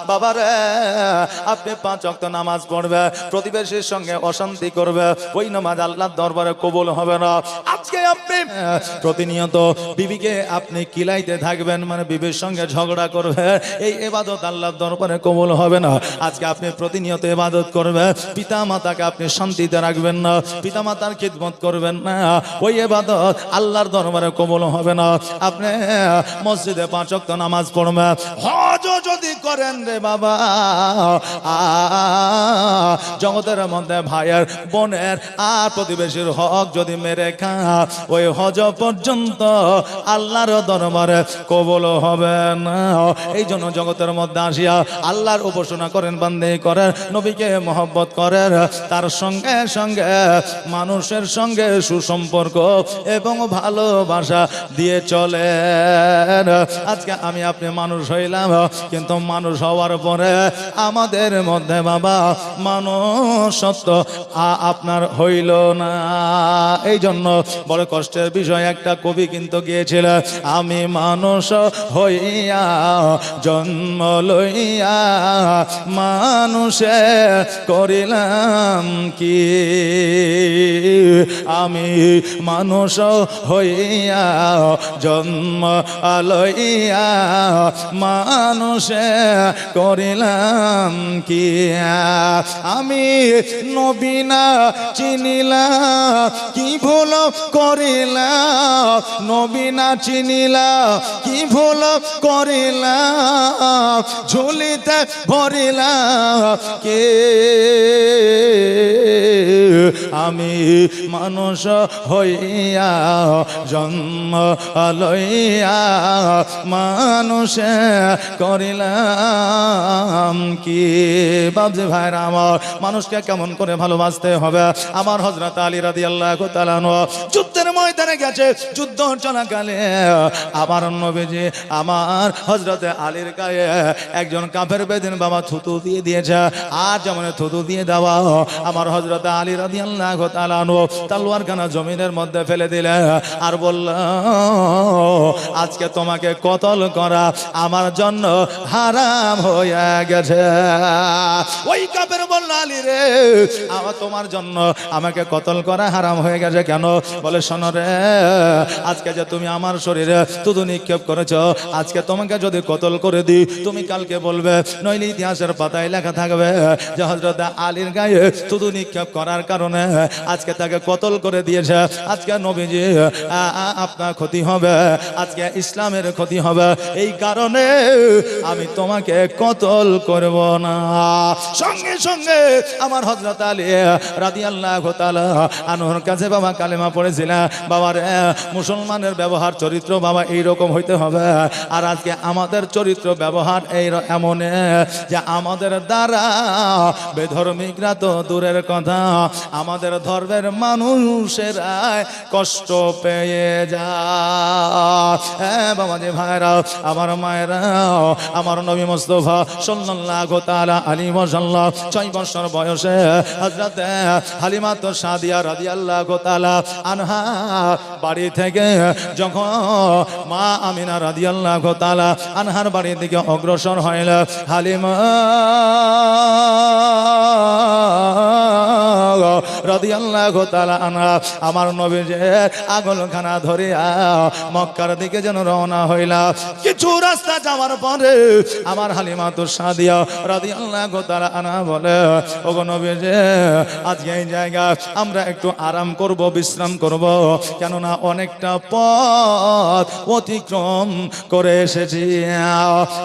বাবা রে, আপনি 5 ওয়াক্ত নামাজ পড়বে, প্রতিবেশীর সঙ্গে অশান্তি করবে, ওই নামাজ আল্লাহর দরবারে কবুল হবে না। আজকে আপনি প্রতিনিয়ত বিবিকে আপনি কিলাইতে থাকবেন, মানে বিবির সঙ্গে ঝগড়া করবে, এই ইবাদত আল্লাহর দরবারে কবুল হবে না। আজকে আপনি প্রতিনিয়ত ইবাদত করবে, পিতা মাতাকে আপনি শান্তিতে রাখবেন না, পিতা মাতার খিদমত করবেন না, ওই ইবাদত আল্লাহর দরবারে কবুল হবে না। আপনি মসজিদে 5 ওয়াক্ত নামাজ পড়বে, হজ যদি করেন রে বাবা, জগতের মধ্যে ভাইয়ের বোনের আর প্রতিবেশীর হক যদি মেরে খা, ওই হজ পর্যন্ত আল্লাহর দরবারে কবুল হবে না। এই জন্য জগতের মধ্যে আসিয়া আল্লাহর উপাসনা করেন, বান্দি করেন, নবীকে মহব্বত করেন, তার সঙ্গে সঙ্গে মানুষের সঙ্গে সুসম্পর্ক এবং ভালোবাসা দিয়ে চলেন। আজকে আমি আপনি মানুষ হইলাম, কিন্তু মানুষ হওয়ার পরে আমাদের মধ্যে বাবা মানুষত্ব আপনার হইল না। এই জন্য বড় কষ্টের বিষয় একটা কবি কিন্তু গিয়েছিল, আমি মানুষ হইয়া জন্ম লইয়া মানুষে করিলাম কি, আমি মানুষ হইয়া জন্ম লইয়া মানুষে করিলাম কি, আমি নবী না চিনিলাম কি ভুল করিলাম, নবী না চিনিলাম কি ভুল করিলাম, ঝুলিতে ভরিলাম কে, আমি মানুষ হইয়া জন্ম লইয়া মানুষে করিলাম কি। বাবজি ভাইরা আমার, মানুষকে কেমন করে ভালোবাসতে হবে। আমার হযরত আলী রাদিয়াল্লাহু তাআলা যুদ্ধের ময়দানে গেছে, যুদ্ধ চলাকালে আমার নবীজি আমার হযরত আলীর গায়ে একজন কাফের বেদিন বাবা থুতু দিয়ে দিয়েছে, আর যেমন থুতু দিয়ে দেওয়া আমার হযরত আলী রাদিয়াল্লাহু তাআলা তলোয়ার খানা জমিনের মধ্যে ফেলে দিলে আর বলল, আজকে তোমাকে কতল করা আমার জন্য হারাম হয়ে গেছে। ওই কাফের বলল, আলী রে, আমার তোমার জন্য আমাকে কতল করা হারাম হয়ে গেছে কেন? বলে, শোনো রে, আজকে যে তুমি আমার শরীরে থুতু নিক্ষেপ করেছো, আজকে তোমাকে যদি কতল করে দিই, তুমি কালকে বলবে, নইলে ইতিহাসের পাতায় লেখা থাকবে যে হযরত আলীর গায়ে থুতু নিক্ষেপ করার কারণে আজকে তাকে কতল করে দিয়েছে। আজকে নবীজি আপনার ক্ষতি হবে, আজকে ইসলামের ক্ষতি হবে, এই কারণে আমি তোমাকে কতল করব না। সঙ্গে সঙ্গে আমার হযরত আলী রাদিয়াল্লাহু তাআলা আনহুর কাছে বাবা কালেমা পড়েছিলেন। বাবা রে, মুসলমানের ব্যবহার চরিত্র বাবা এইরকম হইতে হবে। আর আজকে আমাদের চরিত্র ব্যবহার এই এমন যে আমাদের দ্বারা বেধর্মিকরা তো দূরের কথা, আমাদের ধর্মের মানুষেরা কষ্ট পেয়ে যায়। বাবা যে ভাইরা, আমার মায়েরা, আমার নবী মুস্তাফা সাল্লাল্লাহু তাআলা আলাইহি ওয়াসাল্লাম 6 বছর বয়সে হযরত হালিমা সাদিয়া রাদিয়াল্লাহু তাআলা আনহা বাড়ি থেকে যখন মা আমিনা রাদিয়াল্লাহু তাআলা আনহার বাড়ির দিকে অগ্রসর হইল, হালিমা রাদিয়াল্লাহু তাআলা আনহা আমার নবীজির আগলখানা ধরিয়া মক্কার দিকে যেন রওনা হইলা। কিছু রাস্তা যাওয়ার পরে আমার হালিমা সাদিয়া রাদিয়াল্লাহু তাআলা আনহা বলে, ওগো নবীজি, আজকে এই জায়গা আমরা একটু আরাম করব, বিশ্রাম করব, কেননা অনেকটা পথ অতিক্রম করে এসেছি।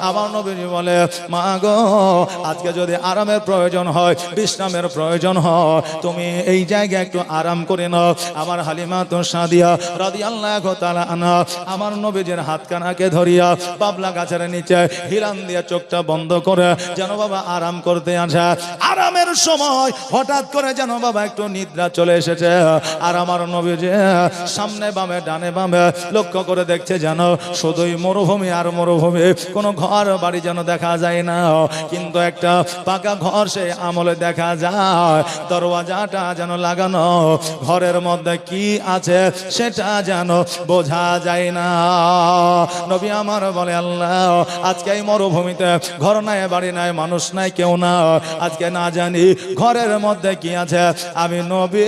আমার নবীজি বলে, মা গো, আজকে যদি আরামের প্রয়োজন হয়, বিশ্রামের প্রয়োজন হয়, তুমি এই জায়গায় একটু আরাম করে নাও। আমার হালিমা সাদিয়া রাদিয়াল্লাহু তাআলা আনহা আমার নবীজির হাতখানাকে ধরিয়া বাবলা গাছের নিচে হিলান দিয়ে চোখটা বন্ধ করে যেন বাবা আরাম করতে আসে। আরামের সময় হঠাৎ করে যেন বাবা একটু নিদ্রা চলে এসেছে। আর আমার নবীজি সামনে বামে ডানে বামে লক্ষ্য করে দেখছে যেন শুধুই মরুভূমি আর মরুভূমি, কোনো ঘর বাড়ি যেন দেখা যায় না, কিন্তু একটা পাকা ঘর সে আমলে দেখা যায়। দরওয়াজাটা যেন লাগানো, ঘরের মধ্যে কি আছে সেটা যেন বোঝা যায় না। নবী আমার বলে আল্লাহ আজকে এই মরুভূমিতে ঘর নাই, বাড়ি নাই, মানুষ নাই, কেউ না, আজকে না জানি ঘরের মধ্যে কি আছে, আমি নবী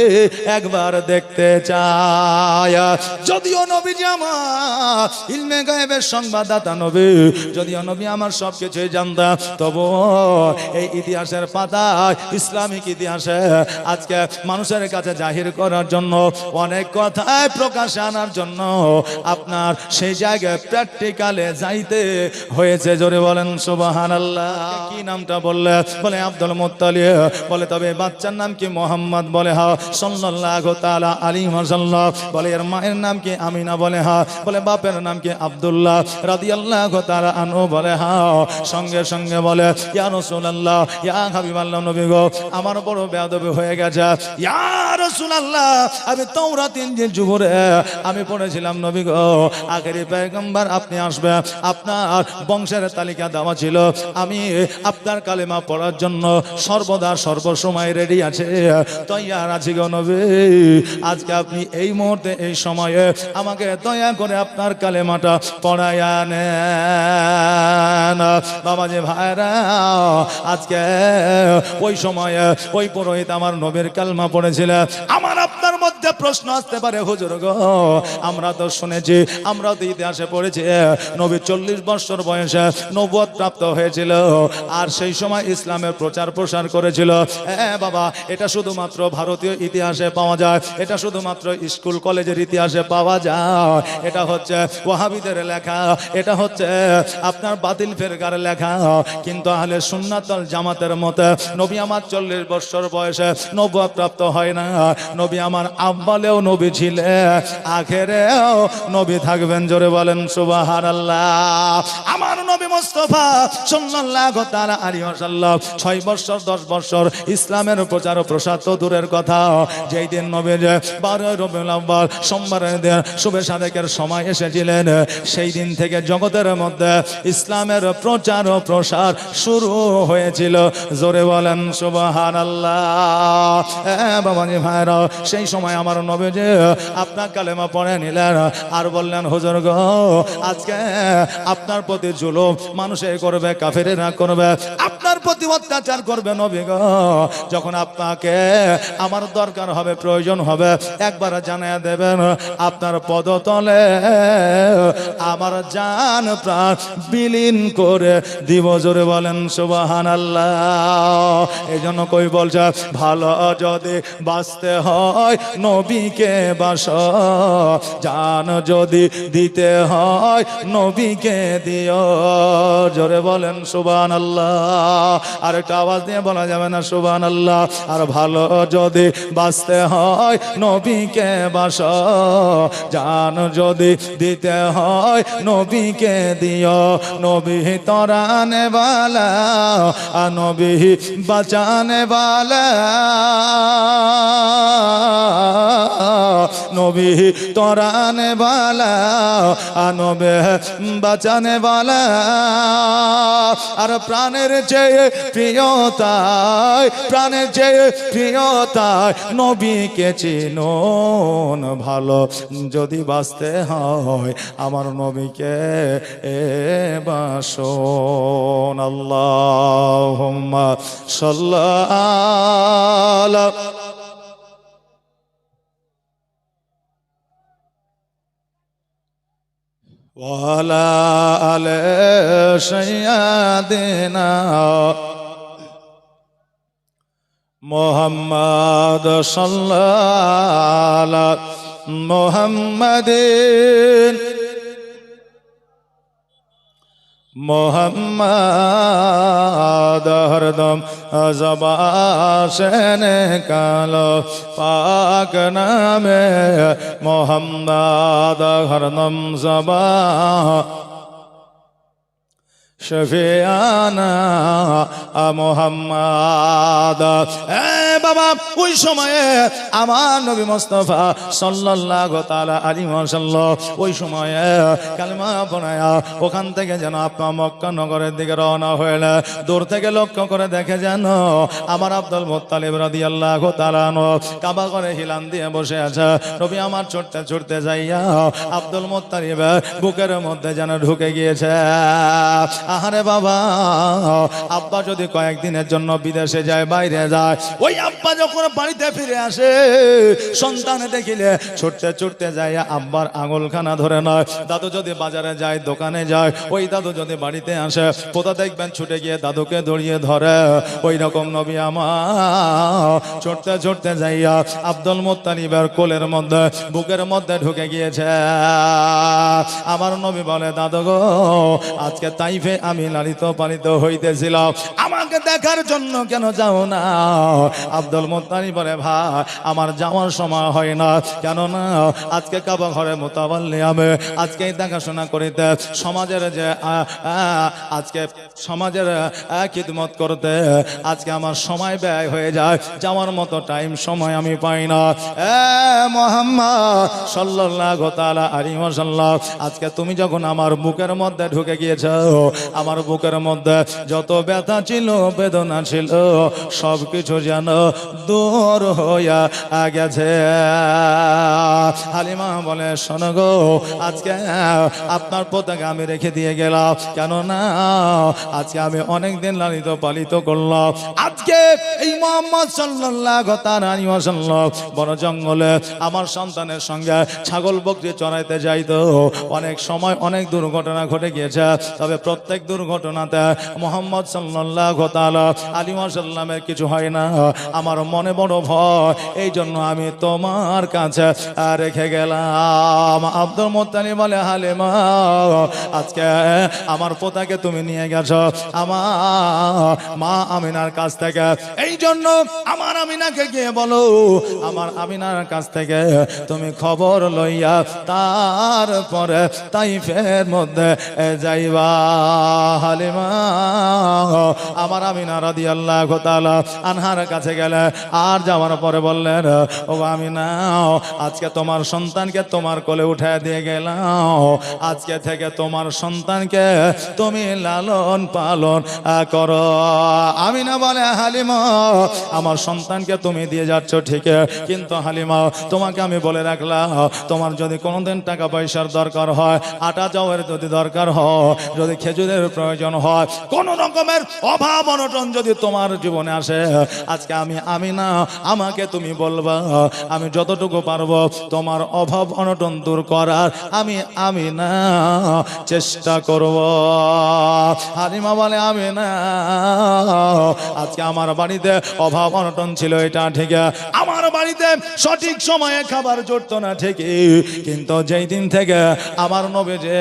একবার দেখতে চাই। যদিও নবীজি আমার ইলমে গায়েবের সংবাদদাতা নবী, যদিও নবী আমার সবকিছুই জানতা, তবু এই ইতিহাসের পাতায়, ইসলামিক ইতিহাসে আজকে মানুষের কাছে জাহির করার জন্য, অনেক কথায় প্রকাশে আনার জন্য আপনার সেই জায়গায় প্র্যাকটিক্যালে যাইতে হয়েছে। জোরে বলেন সুবহানাল্লাহ। কি নামটা বললে? বলে আব্দুল মুত্তালিব। বলে তবে বাচ্চার নাম কি? মোহাম্মদ। বলে হ্যাঁ। সাল্লাল্লাহু তাআলা আলাইহি ওয়াসাল্লাম। বলে এর মায়ের নাম কি? আমিনা। বলে হ্যাঁ। বলে বাপের নাম কি? আব্দুল্লাহ রাদিয়াল্লাহু তাআলা আনহু। বলে হ্যাঁ। সঙ্গে সঙ্গে বলে ইয়া রাসূলুল্লাহ, ইয়া হাবিবাল্লাহ, নবী গো আমার বড় বেয়াদবি হয়ে গেছে। ইয়া রাসূলুল্লাহ, আমি তাওরাত ইনজিল জুবুরে আমি পড়েছিলাম নবী গো, আখেরি পয়গম্বর আপনি আসবে, আপনার বংশের তালিকা দেওয়া ছিল, আমি আপনার কালেমা পড়ার জন্য সর্বদা সর্বসময় রেডি আছে, তৈয়ার আছি গো নবী। আজকে আপনি এই মুহূর্তে এই সময়ে আমাকে দয়া করে আপনার কালেমাটা পড়ায়া নেন। বাবাজি ভাইরা, আজকে ওই সময়ে ওই পুরোহিত আমার নবীর কালেমা পড়েছিল। আমার আপনার মধ্যে প্রশ্ন আসতে পারে, হুজুর গো আমরা তো শুনেছি, আমরা তো ইতিহাসে পড়েছি নবী 40 বছর বয়সে নবুয়ত প্রাপ্ত হয়েছিল, আর সেই সময় ইসলামের প্রচার প্রসার করেছিল। বাবা, এটা শুধুমাত্র ভারতীয় ইতিহাসে পাওয়া যায়, এটা শুধুমাত্র স্কুল কলেজের ইতিহাসে পাওয়া যায়, এটা হচ্ছে ওয়াহাবিদের লেখা, এটা হচ্ছে আপনার বাতিল ফেরকার লেখা। কিন্তু আহলে সুন্নাত ওয়াল জামাতের মতে নবী আমার 40 বছর বয়সে নবুয়ত প্রাপ্ত হয় না। নবী আমার আব্বালেও নবী ছিলেন, আখেরেও নবী থাকবেন। জোরে বলেন সুবহানাল্লাহ। আমার নবী মুস্তাফা সাল্লাল্লাহু তাআলা আলাইহি ওয়াসাল্লাম 6 বছর 10 বছর ইসলামের প্রচার ও প্রসার তো দূরের কথা, যেই দিন নবীর 12 রবিউল আউয়াল সোমবারের দিন শুভে সাদেকের সময় এসেছিলেন, সেই দিন থেকে জগতের মধ্যে ইসলামের প্রচার ও প্রসার শুরু হয়েছিল। জোরে বলেন সুবহানাল্লাহ। বাবাজি ভাইরা, সেই সময় আমার নবী যে আপনার কালেমা পড়ে নিলেন আর বললেন, হুজুর গো আজকে আপনার প্রতি জুলুম মানুষে করবে, কাফেরেরা করবে, আপনার প্রতি অত্যাচার করবে নবী গো, যখন আপনাকে আমার দরকার হবে, প্রয়োজন হবে, একবার জানিয়ে দেবেন, আপনার পদতলে আমার জান প্রাণ বিলীন করে দিব। জোরে বলেন সুবহানাল্লাহ। এই জন্য কই বলছে, ভালো যদি বাঁচতে হয় নবীকে বাসো, জান যদি দিতে হয় নবীকে দিও। জোরে বলেন সুবহানাল্লাহ। আর একটা আওয়াজ দিয়ে বলা যাবে না সুবহানাল্লাহ? আর ভালো যদি বাঁচতে হয় নবীকে বাসো, জান যদি দিতে হয় নবীকে দিও। নবী তরানে वाला, নবী বাঁচানে वाला, নবী তরানে वाला, নবী বাঁচানে वाला। আর প্রাণের চেয়ে প্রিয়তাই, প্রাণের চেয়ে প্রিয়তাই নবীকে চিনুন, ভালো যদি বাঁচতে হয় আমার নবীকে বাসুন। আল্লাহুম্মা সাল্লি আলা ওয়ালা আলে সাইয়্যিদিনা মুহাম্মদ সাল্লাল্লাহু আলা মুহাম্মাদিন मोहम्मद हरदम ज़बान से निकालो पाक नामे मोहम्मद हरदम ज़बान शफियाना मोहम्मद। বাবা ওই সময়ে আমার নবী মুস্তাফা সাল্লাল্লাহু তাআলা আলাইহি ওয়াসাল্লাম ওই সময়ে কালেমা পড়ায়া ওখান থেকে যেন আপনার মক্কা নগরের দিকে রওনা হইলে দূর থেকে লক্ষ্য করে দেখে যেন আমার আব্দুল মুত্তালিব রাদিয়াল্লাহু তাআলা কাবা ঘরে হিলান দিয়ে বসে আছে। নবী আমার ছুটতে ছুটতে যাইয়া আব্দুল মুত্তালিব বুকের মধ্যে যেন ঢুকে গিয়েছে। আহারে বাবা, আব্বা যদি কয়েকদিনের জন্য বিদেশে যায়, বাইরে যায়, ওই আব্বা যখন বাড়িতে ফিরে আসে সন্তান দেখিলে ছুটতে ছুটতে যাইয়া আব্বার আঙুলখানা ধরে নয়। দাদু যদি বাজারে যায়, দোকানে যায়, ওই দাদু যদি বাড়িতে আসে, কোথা দেখবেন ছুটে গিয়ে দাদুকে দড়িয়ে ধরে। ওই রকম নবী আমার ছুটতে ছুটতে যাইয়া আব্দুল মুত্তালিবের কোলের মধ্যে বুকের মধ্যে ঢুকে গিয়েছে। আমার নবী বলে, দাদু গো, আজকে তাইফে আমি লালিত পালিত হইতেছিলাম, আমাকে দেখার জন্য কেন যাও না? আব্দুল মুত্তালিব বলে, ভাই আমার যাওয়ার সময় হয় না, কেননা আজকে কাবা ঘরে মোতাবাল্লি আমি আজকে দেখাশোনা করিতে, সমাজের যে আজকে সমাজের খিদমত করতে আজকে আমার সময় ব্যয় হয়ে যায়, যাওয়ার মতো টাইম সময় আমি পাই না। মুহাম্মদ সাল্লাল্লাহু তাআলা আলাইহি ওয়াসাল্লাম, আজকে তুমি যখন আমার বুকের মধ্যে ঢুকে গিয়েছো, আমার বুকের মধ্যে যত ব্যথা ছিল, বেদনা ছিল, সব কিছু যেন দূর হইয়া গেছে। হালিমা বলে, শোনো গো, আজকে আপনার পতাকা আমি রেখে দিয়ে গেলাম, কেননা আজকে আমি অনেকদিন লালিত পালিত করলাম। আজকে এই মুহাম্মদ সাল্লাল্লাহু তাআলা আলাইহি ওয়াসাল্লাম বড় জঙ্গলে আমার সন্তানের সঙ্গে ছাগল বকরি চড়াইতে যাইতো। অনেক সময় অনেক দুর্ঘটনা ঘটে গিয়েছে, তবে প্রত্যেক দুর্ঘটনাতে মুহাম্মদ সাল্লাল্লাহু তাআলা আলাইহি ওয়াসাল্লামের কিছু হয় না। আমার মনে বড় ভয়, এই জন্য আমি তোমার কাছে রেখে গেলাম। আব্দুল মুত্তালিব বলে, হালিমা, আজকে আমার পোতাকে তুমি নিয়ে গেছো আমার মা আমিনার কাছ থেকে, এই জন্য আমার আমিনাকে গিয়ে বলো, আমার আমিনার কাছ থেকে তুমি খবর লইয়া তারপরে তাইফের মধ্যে যাইবা। হালিমা আমার আমিনা রাদিয়াল্লাহু তাআলা আনহার কাছে গেলে, আর যাওয়ার পরে বললেন, ও আমিনা, আজকে তোমার সন্তানকে তোমার কোলে উঠে দিয়ে গেলাম, আজকে থেকে তোমার সন্তানকে তুমি লালন পালন করো। আমিনা বলে, হালিমা, আমার সন্তানকে তুমি দিয়ে যাচ্ছ ঠিক, কিন্তু হালিমা তোমাকে আমি বলে রাখলাম, তোমার যদি কোনোদিন টাকা পয়সার দরকার হয়, আটা চাউলের যদি দরকার হয়, যদি খেজুরের প্রয়োজন হয়, কোন রকমের অভাব অনটন যদি তোমার জীবনে আসে, আজকে আমি আমিনা, আমাকে তুমি বলবা, আমি যতটুকু পারবো তোমার অভাব অনটন দূর করার আমি আমিনা চেষ্টা করব। হালিমা বলে, আমিনা, আজকে আমার বাড়িতে অভাব অনটন ছিল, এটা ঠিক, আমার বাড়িতে সঠিক সময়ে খাবার জুটতো না ঠিকই, কিন্তু যেই দিন থেকে আমার নবী যে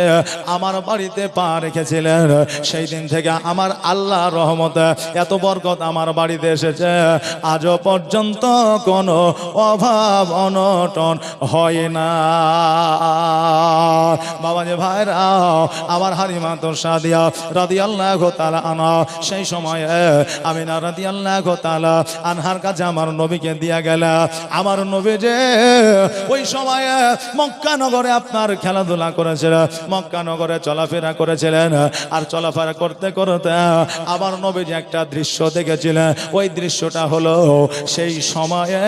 আমার বাড়িতে পা রেখেছিলেন, সেই দিন থেকে আমার আল্লাহর রহমতে এত বরকত আমার বাড়িতে এসেছে, আজও পর্যন্ত কোনো অভাব অনটন হয় না। বাবা যে ভাইরা, আমার হালিমা সাদিয়া রাদিয়াল্লাহু তাআলা আনহা সেই সময়ে আমিনা রাদিয়াল্লাহু তাআলা আনহার কাছে আমার নবীকে দিয়া গেল। আমার নবী যে ওই সময়ে মক্কা নগরে আপনার খেলাধুলা করেছিলেন, মক্কা নগরে চলাফেরা করেছিলেন, আর চলাফেরা করতে করতে আমার নবী যে একটা দৃশ্য দেখেছিলেন, ওই দৃশ্যটা হলো সেই সময়ে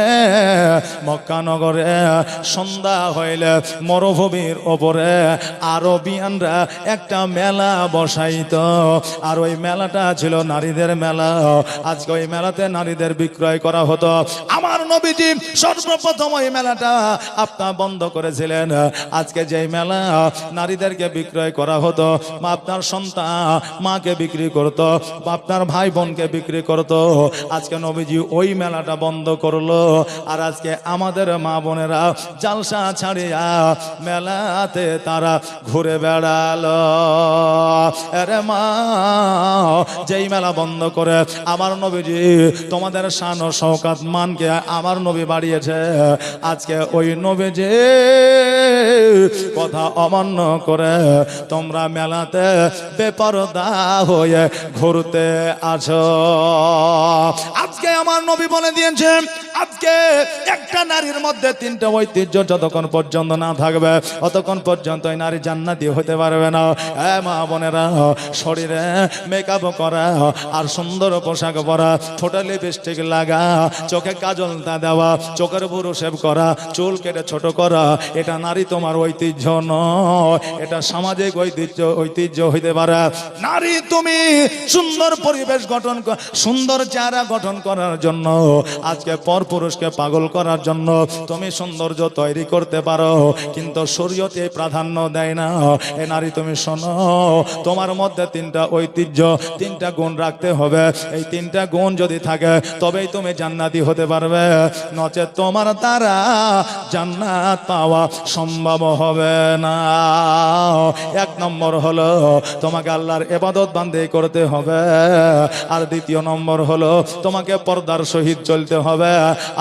মক্কা নগরে সন্ধ্যা হইলে মরুভূমির ওপরে আরবিয়ানরা একটা মেলা বসাইতো, আর ওই মেলাটা ছিল নারীদের মেলা। আজকে ওই মেলাতে নারীদের বিক্রয় করা হতো। আমার নবীজি সর্বপ্রথম ওই মেলাটা আপনার বন্ধ করেছিলেন। আজকে যে মেলা নারীদেরকে বিক্রয় করা হতো, আপনার সন্তান মাকে বিক্রি করতো, আপনার ভাই বোনকে বিক্রি করতো, আজকে নবীজি ওই মেলাটা বন্ধ করলো। আর আজকে আমাদের মা বোনেরা জালসা ছাড়িয়া মেলাতে তারা ঘুরে বেড়ালো। আরে মা, যেই মেলা বন্ধ করে আমার নবীজি তোমাদের শান ও শওকাত মানকে আমার নবী বাড়িয়েছে, আজকে ওই নবীজি কথা অমান্য করে তোমরা মেলাতে বেপরদা হয়ে ঘুরতে আছো। আজকে আমার আমার নবী বলে দিয়েছে আজকে একটা নারীর মধ্যে তিনটা ঐতিহ্য যতক্ষণ পর্যন্ত না থাকবে ততক্ষণ পর্যন্ত এই নারী জান্নাতি হতে পারবে না। মা বোনেরা, শরীরে মেকআপ করা আর সুন্দর পোশাক পরা, ঠোঁটে লিপস্টিক লাগা, চোখে কাজলটা দেওয়া, চোখের বুড়ো শেভ করা, চুল কেটে ছোট করা, এটা নারী তোমার ঐতিহ্য নয়, এটা সামাজিক ঐতিহ্য হইতে পারে। নারী তুমি সুন্দর পরিবেশ গঠন, সুন্দর চেহারা গঠন করার জন্য, আজকে পরপুরুষকে পাগল করার জন্য তুমি সৌন্দর্য তৈরি করতে পারো, কিন্তু শরীয়তে প্রাধান্য দেয় না। এ নারী তুমি শোনো, তোমার মধ্যে তিনটা ঐতিহ্য, তিনটা গুণ রাখতে হবে। এই তিনটা গুণ যদি থাকে তবেই তুমি জান্নাতি হতে পারবে, নচেত তোমার দ্বারা জান্নাত পাওয়া সম্ভব হবে না। এক নম্বর হলো তোমাকে আল্লাহর ইবাদত বান্দেগি করতে হবে, আর দ্বিতীয় নম্বর হলো তোমাকে পর্দার সহিত চলতে হবে,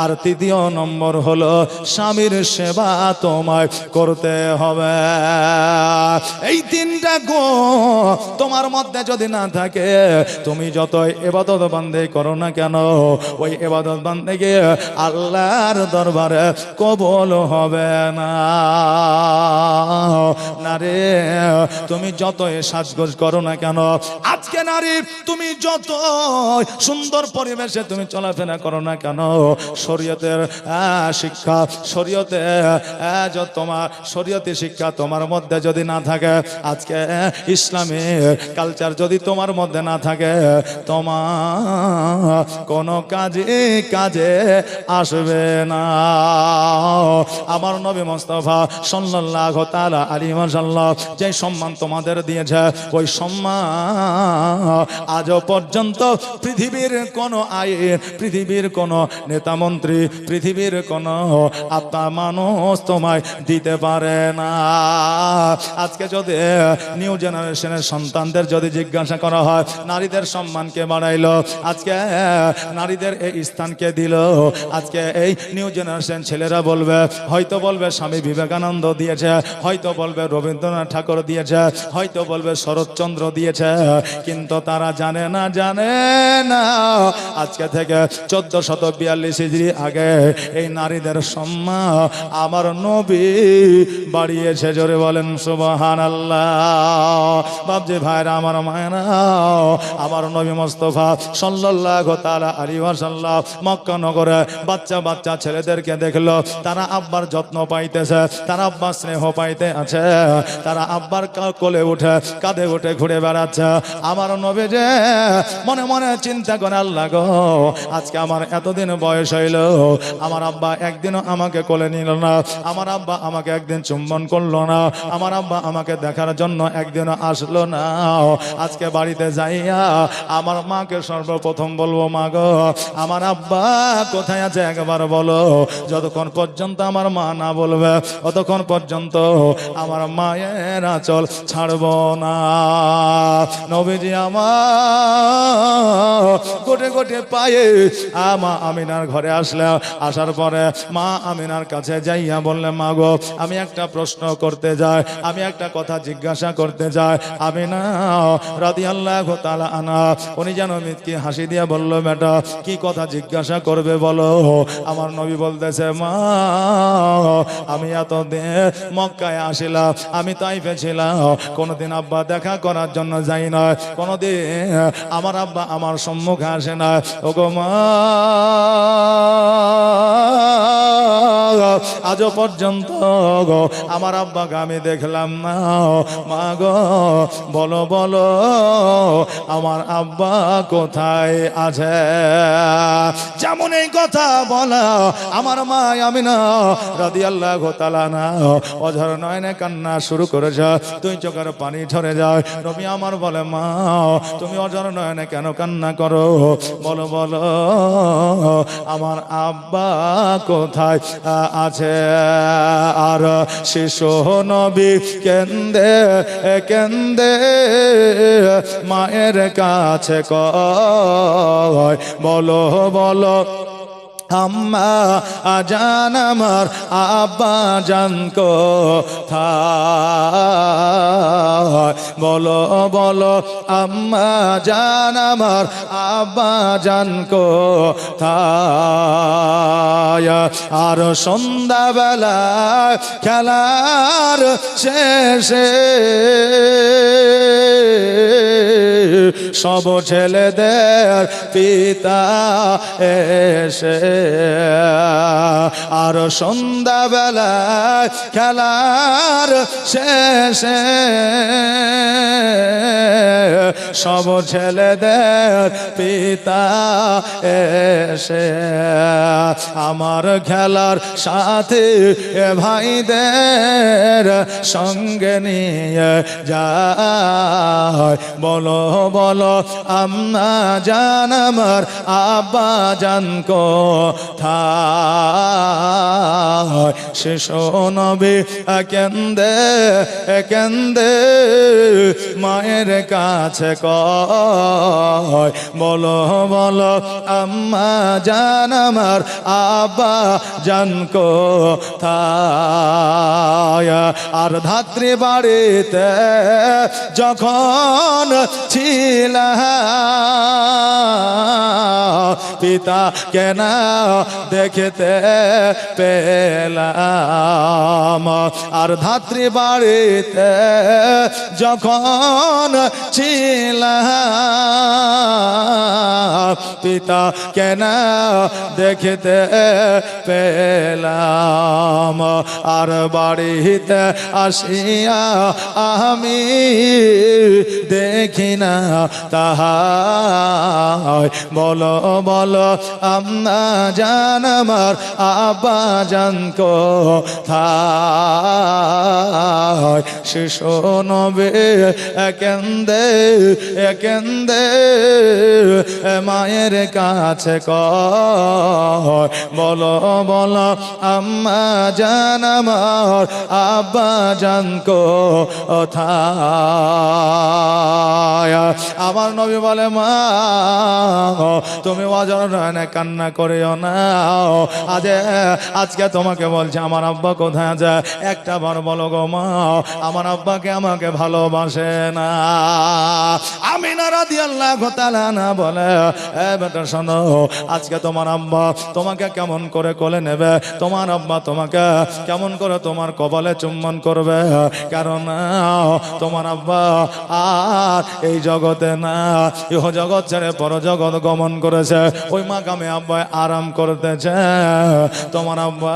আর তৃতীয় নম্বর হলো স্বামীর সেবা তোমায় করতে হবে। এই তিনটা গুণ তোমার মধ্যে যদি না থাকে, তুমি যতই ইবাদত বান্দেগি করো না কেন, ওই ইবাদত বান্দেগি আল্লাহর দরবারে কবুল হবে না। নারী তুমি যতই সাজগোজ করো না কেন, আজকে নারী তুমি যত সুন্দর পরিবেশে তুমি চলাফেরা করো না কেন, শরীয়তের শিক্ষা, শরীয়তে তোমার শরীয়তি শিক্ষা তোমার মধ্যে যদি না থাকে, আজকে ইসলামী কালচার যদি তোমার মধ্যে না থাকে, তোমার কোনো কাজে আসবে না। আমার নবী মুস্তাফা সাল্লাল্লাহু তাআলা আলাইহি ওয়াসাল্লাম যে সম্মান তোমাদের দিয়েছে, ওই সম্মান আজও পর্যন্ত পৃথিবীর কোন আইন, পৃথিবীর কোন নেতা মন্ত্রী, পৃথিবীর কোন আপনার মানুষ তোমায় দিতে পারে না। আজকে যদি নিউ জেনারেশনের সন্তানদের যদি জিজ্ঞাসা করা হয় নারীদের সম্মান কে বাড়াইলো, আজকে নারীদের এই স্থানকে দিল, আজকে এই নিউ জেনারেশন ছেলেরা বলবে, হয়তো বলবে স্বামী বিবেকানন্দ দিয়েছে, হয়তো বলবে রবীন্দ্রনাথ ঠাকুর দিয়েছে, হয়তো বলবে শরৎচন্দ্র দিয়েছে, কিন্তু তারা জানে না আজকে থেকে 1442 হিজরি আগে এই নারীদের সম্মান আমার নবী বাড়িয়েছে। জোরে বলেন সুবহানাল্লাহ। বাপজি ভাইরা, আমার মায়েরা, আমার নবী মুস্তাফা সাল্লাল্লাহু তাআলা আলাইহি ওয়াসাল্লাম মক্কা নগরে বাচ্চা ছেলেদেরকে দেখলো, তারা আব্বার যত্ন পাইতেছে, তারা আব্বার স্নেহ পাইতে আছে, তারা আব্বার কোলে উঠে কাঁধে উঠে ঘুরে বেড়াচ্ছে। আমার নবী যে মনে মনে চিন্তা করে, আল্লাহ গো, আজকে আমার এতদিন বয়স হইল, আমার আব্বা একদিনও আমাকে কোলে নিল না, আমার আব্বা আমাকে একদিন চুম্বন করলো না, আমার আব্বা আমাকে দেখার জন্য একদিনও আসলো না। আজকে বাড়িতে যাইয়া আমার মাকে সর্বপ্রথম বলবো, মা গো, আমার আব্বা কোথায় আছে একবার বলো। যতক্ষণ পর্যন্ত আমার মা না বলবে ততক্ষণ পর্যন্ত আমার মায়ের আঁচল ছাড়বো না। নবীজি আমার গোটে পায়ে মা আমিনার ঘরে আসলে, আসার পরে মা আমিনার কাছে যাইয়া বললে, মা গো, আমি একটা প্রশ্ন করতে যাই, আমি একটা কথা জিজ্ঞাসা করতে যাই। আমিনা রাদিয়াল্লাহু তাআলা আনহা উনি যেন মিথকি হাসি দিয়া বলল, বেটা কি কথা জিজ্ঞাসা করবে বলো। আমার নবী বলতেছে, মা আমি এতদিন মক্কায় আসিলাম, আমি তাইফে ছিলাম, কোনোদিন আব্বা দেখা করার জন্য যাই না, কোনোদিন আমার আব্বা আমার সম্মুখে আসে না। ওগো মা, আজও পর্যন্ত গো আমার আব্বাকে আমি দেখলাম না। মা গো, বলো আমার আব্বা কোথায় আছে? যেমন এই কথা বলা আমার মা আমিনা রাদিয়াল্লাহু তাআলা আনহা অঝর নয়নে কান্না শুরু করেছে, দুই চোখের পানি ঝরে যায়। নবী আমার বলে, মা তুমি অঝর নয়নে কেন কান্না করো? বলো আমার আব্বা কোথায় আছে? আর শিশু নবী কেন্দে মায়ের কাছে কয়, বলো আম্মা জান আমার আব্বা জান কোথায় বলো বলো আম্মা জান আমার আব্বা জান কোথায় আর সন্ধ্যাবেলা খেলার শেষে সব ছেলেদের পিতা এসে আর সন্ধ্যাবেলায় খেলার শেষে সব ছেলেদের পিতা এসে আমার খেলার সাথে ভাইদের সঙ্গে নিয়ে যায় বলো বলো আম্মা জান আমার আব্বা জান কোথায় শিশু নবী কেন্দে কেন্দে মায়ের কাছে কয় বলো বলো আম্মা জান আমার আব্বা জান কোথায় আর ধাত্রী বাড়িতে যখন ছিলা পিতা কেনা দেখতে পেলাম আর ধাত্রী বাড়িতে যখন ছিলাম পিতা কেনা দেখতে পেলাম আর বাড়িতে আসিয়া আমি দেখি না তাহাই বলো বলো আম্মা জান আমার আব্বা জান কোথায় শিশু নবী কেন্দে কেন্দে মায়ের কাছে কয় বলো বলো আম্মা জান আমার আব্বা জান কোথায় আমার নবী বলে মা তুমি অজর কান্না করিও না আজকে তোমাকে বলছে আমার আব্বা কোথায় আছে একটা বার বলো গো মা আমার আব্বাকে আমাকে ভালোবাসে না আমিনা রাদিয়াল্লাহু তাআলা না বলে এ বেটা শোনো আজকে তোমার আব্বা তোমাকে কেমন করে কোলে নেবে তোমার আব্বা তোমাকে কেমন করে তোমার কপালে চুম্বন করবে কারণ তোমার আব্বা আর এই জগতে না ইহ জগৎ ছেড়ে পর জগৎ গমন করেছে ওই মাকামে আব্বা আরাম করতেছে তোমার আব্বা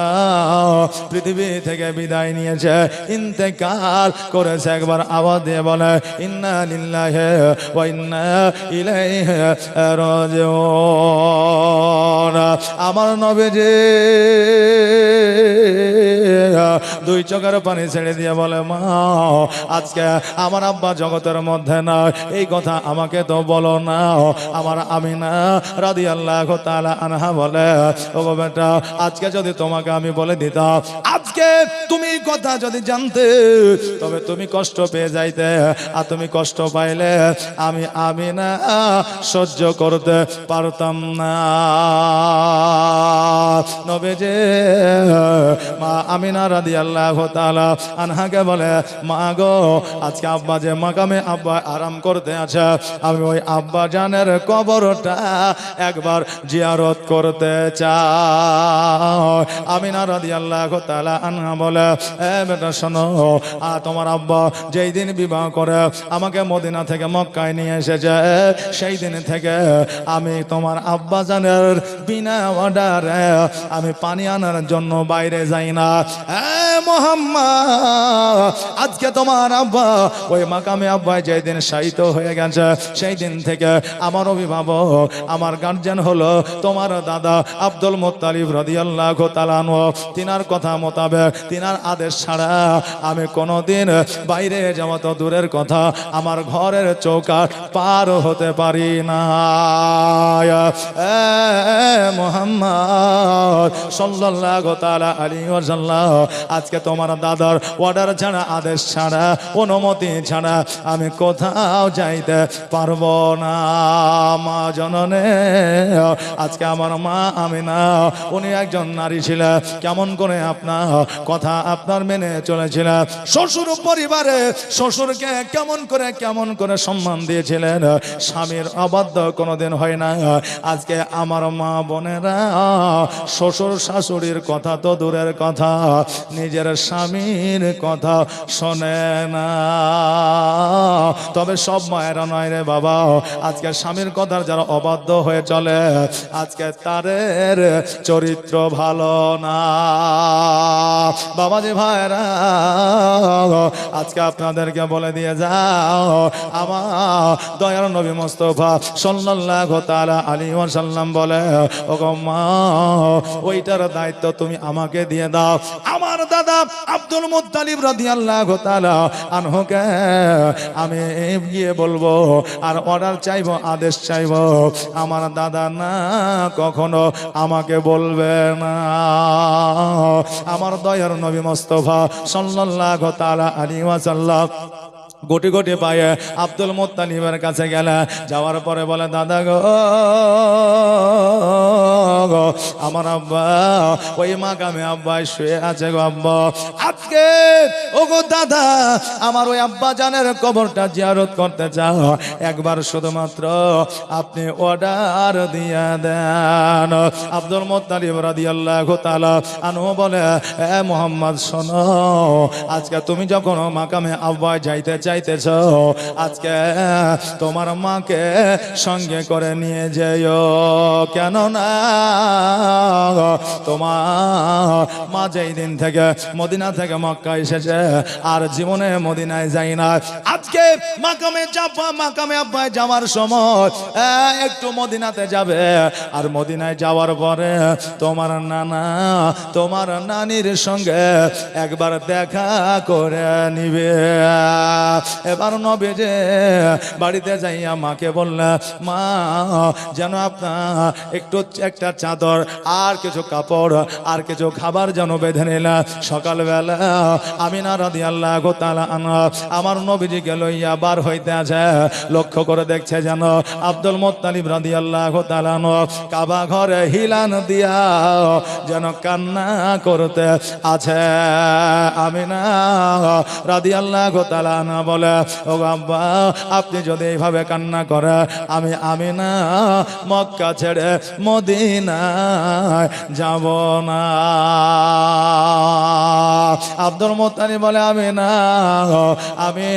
পৃথিবী থেকে বিদায় নিয়েছে ইন্তেকাল করেছে একবার আওয়াজ দিয়ে বলে ইন্না লিল্লাহি ওয়া ইন্না ইলাইহি রাজিউন আমার নবীজি দুই চোখের পানি ছেড়ে দিয়ে বলে মা আজকে আমার আব্বা জগতের মধ্যে না এই কথা আমাকে তো বলো না আমার আমিনা রাদিয়াল্লাহু তাআলা আনহা বলে ওগো বেটা আজকে যদি তোমাকে আমি বলে দিতাম আজকে তুমি এই কথা যদি জানতে তবে তুমি কষ্ট পেয়ে যাইতে আর তুমি কষ্ট পাইলে আমি আমিনা সহ্য করতে পারতাম না নবীজি মা আমিনা রাদিয়াল্লাহু তাআলা আনহাকে বলে মা গো আজকে আব্বা যে মাকামে আব্বা আরাম করতে আছে আমি ওই আব্বা জানের কবরটা একবার জিয়ারত করতে চাই আমিনা রাদিয়াল্লাহু তাআলা আনহা বলে এ বেটা শোনো তোমার আব্বা যেই দিন বিবাহ করে আমাকে মদিনা থেকে মক্কায় নিয়ে এসেছে সেই দিন থেকে আমি তোমার আব্বা জানের বিনা অর্ডারে আমি পানি আনার জন্য বাইরে যাই না মোহাম্মদ আজকে তোমার আব্বা ওই মাকামে আব্বা যেই দিন শায়িত হয়ে গেছে সেই দিন থেকে আমার অভিভাবক আমার গার্জিয়ান হলো তোমার দাদা আব্দুল মুত্তালিব রাদিয়াল্লাহু তাআলা আনহু তিনার কথা মোতাবেক তিনার আদেশ ছাড়া আমি কোনোদিন বাইরে যাওয়া তো দূরের কথা আমার ঘরের চৌকাঠ পার হতে পারি না মুহাম্মদ সাল্লাল্লাহু তাআলা আলাইহি ওয়াসাল্লাম আজকে তোমার দাদার অর্ডার ছাড়া আদেশ ছাড়া অনুমতি ছাড়া আমি কোথাও যাইতে পারবো না মা জননে আজকে আমার মা আমিনা উনি একজন নারী ছিলেন কেমন করে আপনার কথা আপনার মেনে চলেছিলেন শ্বশুর পরিবারে শ্বশুরকে কেমন করে সম্মান দিয়েছিলেন স্বামীর অবাধ্য কোনোদিন হয় না আজকে আমার মা বোনেরা শ্বশুর শাশুড়ির কথা তো দূরের কথা নিজের স্বামীর কথা শোনে না তবে সব মায়েরা নয় রে বাবা আজকে স্বামীর কথার যারা অবাধ্য হয়ে চলে আজকে তাদের চরিত্র ভালো না বাবাজি ভাইরা আজকে আপনাদেরকে বলে দিয়ে যাও আমার দয়ার নবী মুস্তাফা সাল্লাল্লাহু তাআলা আলাইহি ওয়াসাল্লাম বলে ওগো মা ওইটার দায়িত্ব তুমি আমাকে দিয়ে দাও আমার দাদা আব্দুল মুত্তালিব রাদিয়াল্লাহু তাআলা আনহুকে আমি গিয়ে বলবো আর অর্ডার চাইবো আদেশ চাইবো আমার দাদা না কখনো আমাকে বলবে না আমার দয়ার নবী মুস্তাফা সাল্লাল্লাহু তাআলা আলাইহি ওয়াসাল্লাম গোটি গোটি পায়ে আব্দুল মুত্তালিবের কাছে গেলে যাওয়ার পরে বলে দাদা গো আমার আব্বা ওই মাকামে আব্বা শুয়ে আছে গো আব্বা আজকে ও গো দাদা আমার ওই আব্বা জানের কবরটা জিয়ারত করতে চাও একবার শুধুমাত্র আপনি অর্ডার দিয়ে দেন আব্দুল মুত্তালিব রাদিয়াল্লাহু তাআলা আনহু বলে এ মুহাম্মদ শোনো আজকে তুমি যখন মাকামে আব্বা যাইতে চাইতেছ আজকে তোমার মাকে সঙ্গে করে নিয়ে যেও কেন না তোমার মা যেই দিন থেকে মদিনা থেকে মক্কা এসেছে আর জীবনে মদিনায় যাই না আজকে মাকামে আব্বা যাওয়ার সময় একটু মদিনাতে যাবে আর মদিনায় যাওয়ার পরে তোমার নানা তোমার নানির সঙ্গে একবার দেখা করে নিবে এবার নবী যে বাড়িতে যাইয়া মাকে বললে মা যেন আপনার একটু একটা চাদর আর কিছু কাপড় আর কিছু খাবার যেন বেঁধে নিলা সকালবেলা আমিনা রাদিয়াল্লাহু তাআলা আনহা আমার নবীজিকে লইয়া বার হইতে আছে লক্ষ্য করে দেখছে যেন আব্দুল মুত্তালিব রাদিয়াল্লাহু তাআলা কাবা ঘরে হিলান দিয়া যেন কান্না করতে আছে আমিনা রাদিয়াল্লাহু তাআলা আনহা বলে ও আব্বা আপনি যদি এইভাবে কান্না করে আমি আমিনা মক্কা ছেড়ে মদিনায় যাব না আব্দুল মুত্তালিব বলে আমিনা আমি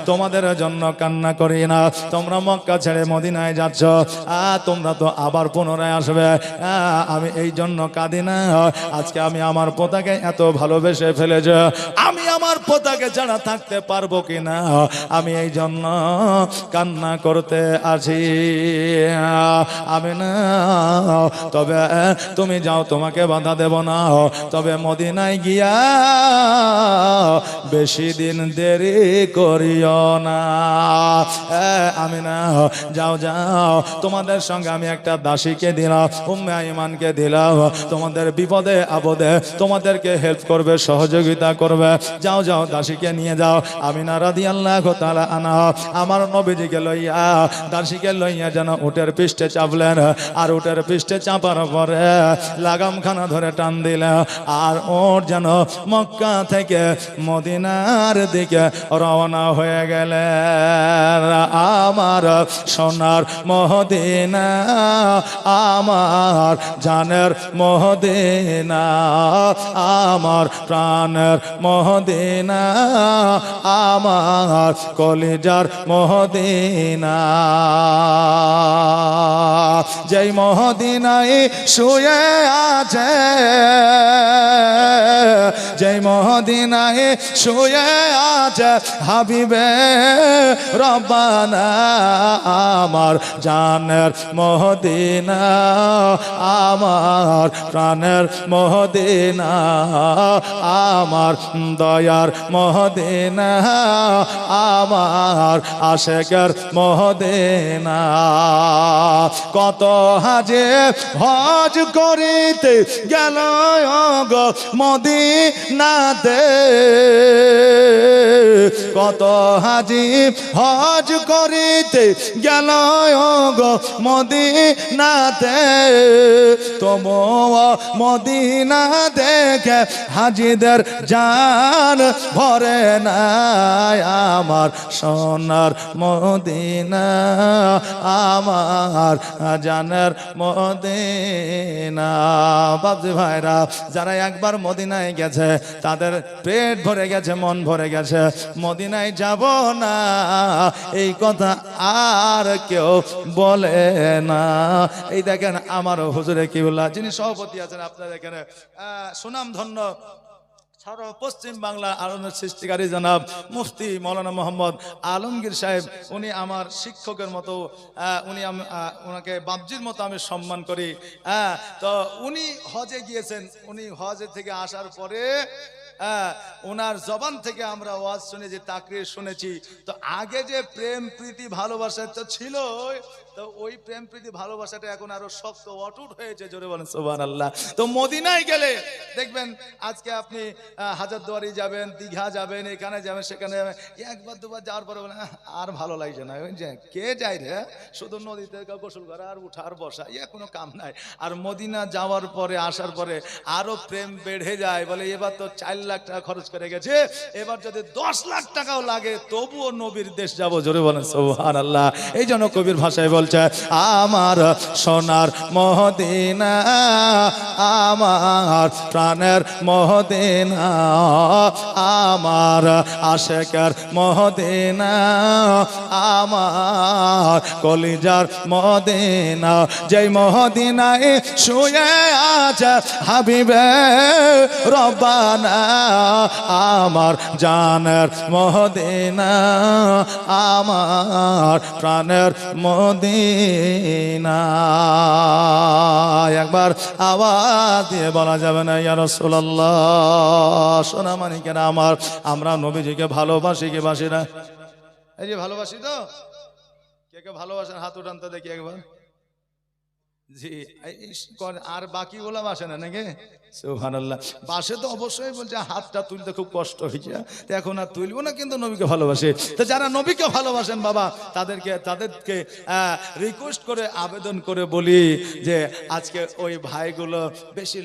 তোমাদের জন্য কান্না করি না তোমরা মক্কা ছেড়ে মদিনায় যাচ্ছ তোমরা তো আবার পুনরায় আসবে আমি এই জন্য কাঁদি না আজকে আমি আমার পোতাকে এত ভালোবেসে ফেলেছে আমি আমার পোতাকে ছাড়া থাকতে পারবো কিনা আমি এই জন্য কান্না করতে আছি আমি না তবে তুমি যাও তোমাকে বাধা দেব না তবে মদিনায় গিয়া বেশি দিন দেরি করিও না আমি না যাও যাও তোমাদের সঙ্গে আমি একটা দাসীকে দিলাম উম্মে আইমানকে দিলাম তোমাদের বিপদে আপদে তোমাদেরকে হেল্প করবে সহযোগিতা করবে যাও যাও দাসীকে নিয়ে যাও আমিনা রাদিয়াল্লাহু তাআলা আনহা আমার নবীজিকে লইয়া দাসীকে লইয়া যেন উটের পৃষ্ঠে চাপলেন আর উটের পৃষ্ঠে চাপার পরে লাগামখানা ধরে টান দিলেন আর ওর যেন মক্কা থেকে মদিনার দিকে রওনা হয়ে গেলেন আমার সোনার মদিনা আমার জানের মদিনা আমার প্রাণের মদিনা আমার কলিজার মদিনা যেই মদিনায় শুয়ে আছে যেই মদিনায় শুয়ে আছে হাবিবে রব্বানা আমার জানের মদিনা আমার প্রাণের মদিনা আমার দয়ার মদিনা আমার আশেকের মদিনা কত হাজে হজ করিতে গেল গো মদিনাতে কত হাজি হজ করিতে মদিনাতে গেল গো মদিনাতে তোমো মদিনা দেখে হাজিদের জান ভরে না আমার সোনার মদিনা আমার জানের মদিনা বাবজি ভাইরা যারা একবার মদিনায় গেছে তাদের পেট ভরে গেছে মন ভরে গেছে মদিনায় যাব না এই কথা আর কেউ বলে না এই দেখেন আমার হুজুরে কিবলা যিনি সভাপতি আছেন আপনাদের এখানে সুনাম ধন্য সারা পশ্চিম বাংলা আলোড়নের সৃষ্টিকারী জনাব মুফতি মৌলানা মোহাম্মদ আলমগীর সাহেব উনি আমার শিক্ষকের মতো উনি ওনাকে বাবজির মতো আমি সম্মান করি তো উনি হজে গিয়েছেন উনি হজে থেকে আসার পরে ওনার জবান থেকে আমরা ওয়াজ শুনে যে তাকরীর শুনেছি তো আগে যে প্রেম প্রীতি ভালোবাসা তো ছিল তো ওই প্রেম প্রীতি ভালোবাসাটা এখন আরো শক্ত অটুট হয়েছে জোরে বলেন সুবহানাল্লাহ তো মদিনায় গেলে দেখবেন আজকে আপনি হাজারদুয়ারি যাবেন দীঘা যাবেন এখানে যাবেন সেখানে যাবেন একবার দুবার যাওয়ার পরে বলেন আর ভালো লাগছে না ওই যে কে যায় রে শুধু নদীতে গোসল করা আর উঠা আর বসা কোনো কাম নাই আর মদিনা যাওয়ার পরে আসার পরে আরো প্রেম বেড়ে যায় বলে এবার তো 4 লাখ টাকা খরচ করে গেছে এবার যদি 10 লাখ টাকাও লাগে তবুও নবীর দেশ যাব জোরে বলেন সুবহানাল্লাহ এই জন্য কবির ভাষায় বলছে আমার সোনার মদিনা আমার প্রাণের মদিনা আমার আশেকের মদিনা আমার কলিজার মদিনা যেই মদিনায় শুয়ে আছে হাবিবে রব্বানা আমার জানের মদিনা আমার প্রাণের মদিনা একবার আওয়াজ দিয়ে বলা যাবে না ইয়া রাসূলুল্লাহ সোনা মানিকেরা আমার আমরা নবীজিকে ভালোবাসি কি বাসি না এই যে ভালোবাসি তো কে কে ভালোবাসেন হাত উঠান তো দেখি একবার জি আর বাকিগুলো বাসে না নাকি সুবহানাল্লাহ বাসে তো অবশ্যই বলছে হাতটা তুলতে খুব কষ্ট হয়েছে এখন আর তুলবো না কিন্তু নবীকে ভালোবাসে তো যারা নবীকে ভালোবাসেন বাবা তাদেরকে রিকোয়েস্ট করে আবেদন করে বলি যে আজকে ওই ভাইগুলো বেশি